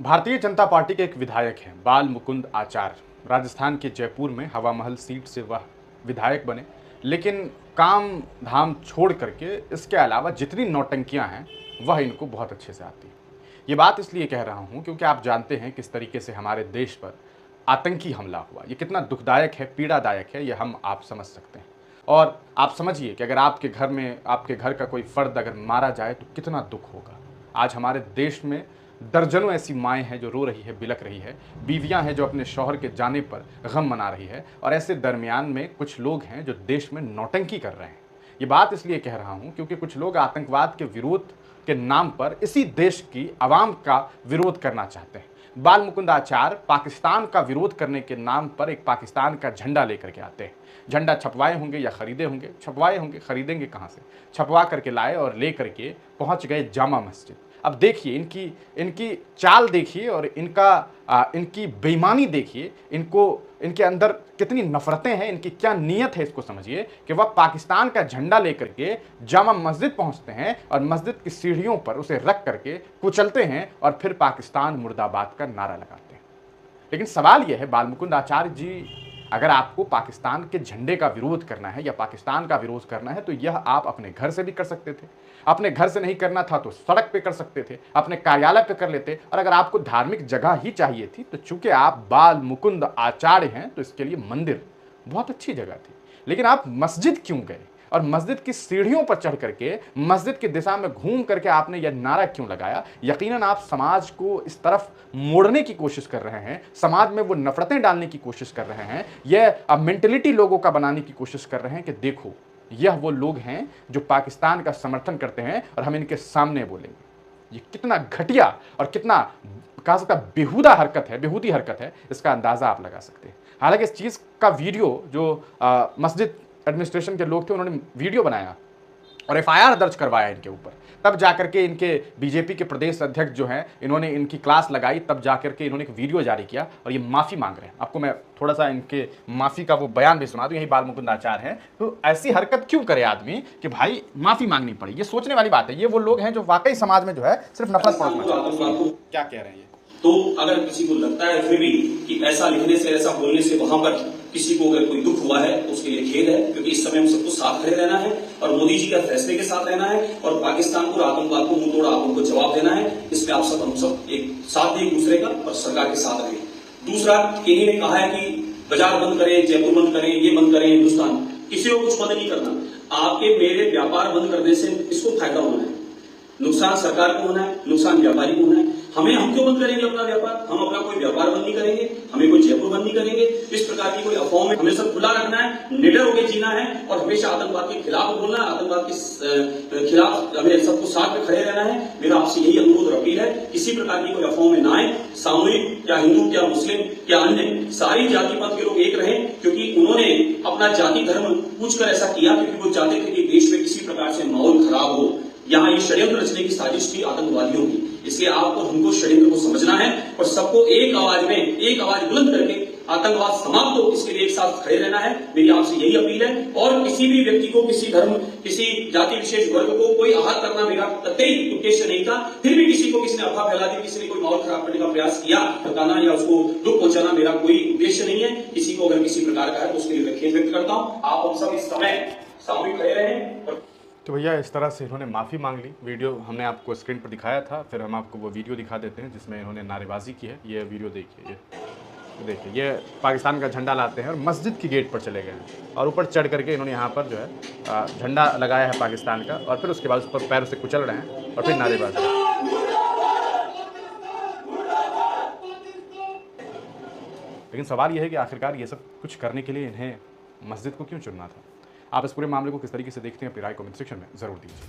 Bharatiya Janata party के एक विधायक हैं बाल मुकुंद आचार्य। राजस्थान के जयपुर में हवा महल सीट से वह विधायक बने, लेकिन काम धाम छोड़ करके इसके अलावा जितनी नौटंकियां हैं वह इनको बहुत अच्छे से आती है। ये बात इसलिए कह रहा हूं क्योंकि आप जानते हैं किस तरीके से हमारे देश पर आतंकी हमला हुआ। ये कितना दुखदायक है, पीड़ादायक है, ये हम आप समझ सकते हैं। और आप समझिए कि अगर आपके घर में, आपके घर का कोई फर्द अगर मारा जाए तो कितना दुख होगा। आज हमारे देश में दर्जनों ऐसी माएँ हैं जो रो रही है, बिलख रही है, बीवियां हैं जो अपने शौहर के जाने पर गम मना रही है, और ऐसे दरमियान में कुछ लोग हैं जो देश में नौटंकी कर रहे हैं। ये बात इसलिए कह रहा हूं क्योंकि कुछ लोग आतंकवाद के विरोध के नाम पर इसी देश की आवाम का विरोध करना चाहते हैं। बाल मुकुंद आचार्य पाकिस्तान का विरोध करने के नाम पर एक पाकिस्तान का झंडा लेकर के आते हैं। झंडा छपवाए होंगे या खरीदे होंगे, छपवाए होंगे, खरीदेंगे कहाँ से, छपवा करके लाए और ले करके पहुंच गए जामा मस्जिद। अब देखिए इनकी इनकी चाल देखिए और इनकी बेईमानी देखिए, इनके अंदर कितनी नफरतें हैं, इनकी क्या नीयत है इसको समझिए कि वह पाकिस्तान का झंडा लेकर के जामा मस्जिद पहुंचते हैं और मस्जिद की सीढ़ियों पर उसे रख करके कुचलते हैं और फिर पाकिस्तान मुर्दाबाद का नारा लगाते हैं। लेकिन सवाल यह है बाल मुकुंद आचार्य जी, अगर आपको पाकिस्तान के झंडे का विरोध करना है या पाकिस्तान का विरोध करना है तो यह आप अपने घर से भी कर सकते थे। अपने घर से नहीं करना था तो सड़क पे कर सकते थे, अपने कार्यालय पे कर लेते। और अगर आपको धार्मिक जगह ही चाहिए थी तो चूंकि आप बाल मुकुंद आचार्य हैं तो इसके लिए मंदिर बहुत अच्छी जगह थी। लेकिन आप मस्जिद क्यों गए और मस्जिद की सीढ़ियों पर चढ़ करके मस्जिद की दिशा में घूम करके आपने यह नारा क्यों लगाया? यकीनन आप समाज को इस तरफ मोड़ने की कोशिश कर रहे हैं, समाज में वो नफरतें डालने की कोशिश कर रहे हैं, यह मेंटलिटी लोगों का बनाने की कोशिश कर रहे हैं कि देखो यह वो लोग हैं जो पाकिस्तान का समर्थन करते हैं और हम इनके सामने बोलेंगे। ये कितना घटिया और कितना कहा सकता बेहुदा हरकत है, बेहूदी हरकत है, इसका अंदाजा आप लगा सकते हैं। हालांकि इस चीज़ का वीडियो जो मस्जिद एडमिनिस्ट्रेशन के लोग थे उन्होंने वीडियो बनाया और एफआईआर दर्ज करवाया इनके ऊपर, तब जाकर के इनके बीजेपी के प्रदेश अध्यक्ष जो हैं इन्होंने इनकी क्लास लगाई, तब जाकर के इन्होंने एक वीडियो जारी किया और ये माफ़ी मांग रहे हैं। आपको मैं थोड़ा सा इनके माफ़ी का वो बयान भी सुना दूं। यही बाल मुकुंद आचार्य हैं। तो ऐसी हरकत क्यों करे आदमी कि भाई माफ़ी मांगनी पड़ी? ये सोचने वाली बात है। ये वो लोग हैं जो वाकई समाज में जो है सिर्फ नफरत परोसना चाहते हैं। क्या कह रहे हैं? तो अगर किसी को लगता है फिर भी कि ऐसा लिखने से, ऐसा बोलने से वहां पर किसी को अगर कोई दुख हुआ है तो उसके लिए खेद है, क्योंकि इस समय हम सबको साथ खड़े रहना है और मोदी जी का फैसले के साथ रहना है और पाकिस्तान को, आतंकवाद को मुंह तोड़ आतंक को जवाब देना है। इसमें आप सब, हम सब एक साथ एक दूसरे का और सरकार के साथ रहें। दूसरा, किन्हीं ने कहा है कि बाजार बंद करें, जयपुर बंद करें, ये बंद करें, हिंदुस्तान, किसी को कुछ बंद नहीं करना। आपके मेरे व्यापार बंद करने से इसको फायदा होना है, नुकसान सरकार को होना है, नुकसान व्यापारी को होना है। हम क्यों बंद करेंगे अपना व्यापार? हम अपना कोई व्यापार बंद नहीं करेंगे, हमें कोई जयपुर बंद नहीं करेंगे। इस प्रकार की कोई अफवाह में हमें सब खुला रखना है, निडर होकर जीना है और हमेशा आतंकवाद के खिलाफ बोलना है, आतंकवाद के खिलाफ हमें सबको साथ में खड़े रहना है। मेरा आपसे यही अनुरोध और अपील है, किसी प्रकार की कोई अफवाह में ना आए। सामूहिक, या हिंदू, क्या मुस्लिम, क्या अन्य सारी जाति पंथ के लोग एक रहें, क्योंकि उन्होंने अपना जाति धर्म पूछकर ऐसा किया क्योंकि वो चाहते थे कि देश में किसी प्रकार से माहौल खराब हो। यहाँ ये षड्यंत्र रचने की साजिश थी आतंकवादियों की। इसलिए आपको हमको षड्यंत्र को समझना है और सबको एक आवाज में, एक आवाज बुलंद करके आतंकवाद समाप्त हो, इसके लिए एक साथ खड़े रहना है। मेरी आपसे यही अपील है। और किसी भी व्यक्ति को, किसी धर्म, किसी जाति विशेष वर्ग को कोई आहत करना मेरा कतई उद्देश्य नहीं था। फिर भी किसी को, किसी ने अफवाह फैला दी, किसी ने कोई माहौल खराब करने का प्रयास किया, बताना या उसको दुख पहुंचाना मेरा कोई उद्देश्य नहीं है। किसी को अगर किसी प्रकार का है तो उसके लिए मैं खेद व्यक्त करता हूं। आप हम सब इस समय सामूहिक खड़े रहें। तो भैया इस तरह से इन्होंने माफ़ी मांग ली। वीडियो हमने आपको स्क्रीन पर दिखाया था, फिर हम आपको वो वीडियो दिखा देते हैं जिसमें इन्होंने नारेबाजी की है। ये वीडियो देखिए, ये देखिए, ये पाकिस्तान का झंडा लाते हैं और मस्जिद की गेट पर चले गए हैं और ऊपर चढ़ करके इन्होंने यहाँ पर जो है झंडा लगाया है पाकिस्तान का, और फिर उसके बाद उस पर पैरों से कुचल रहे हैं और फिर नारेबाजी। लेकिन सवाल यह है कि आखिरकार ये सब कुछ करने के लिए इन्हें मस्जिद को क्यों चुनना था? आप इस पूरे मामले को किस तरीके से देखते हैं, अपनी राय कमेंट सेक्शन में ज़रूर दीजिए।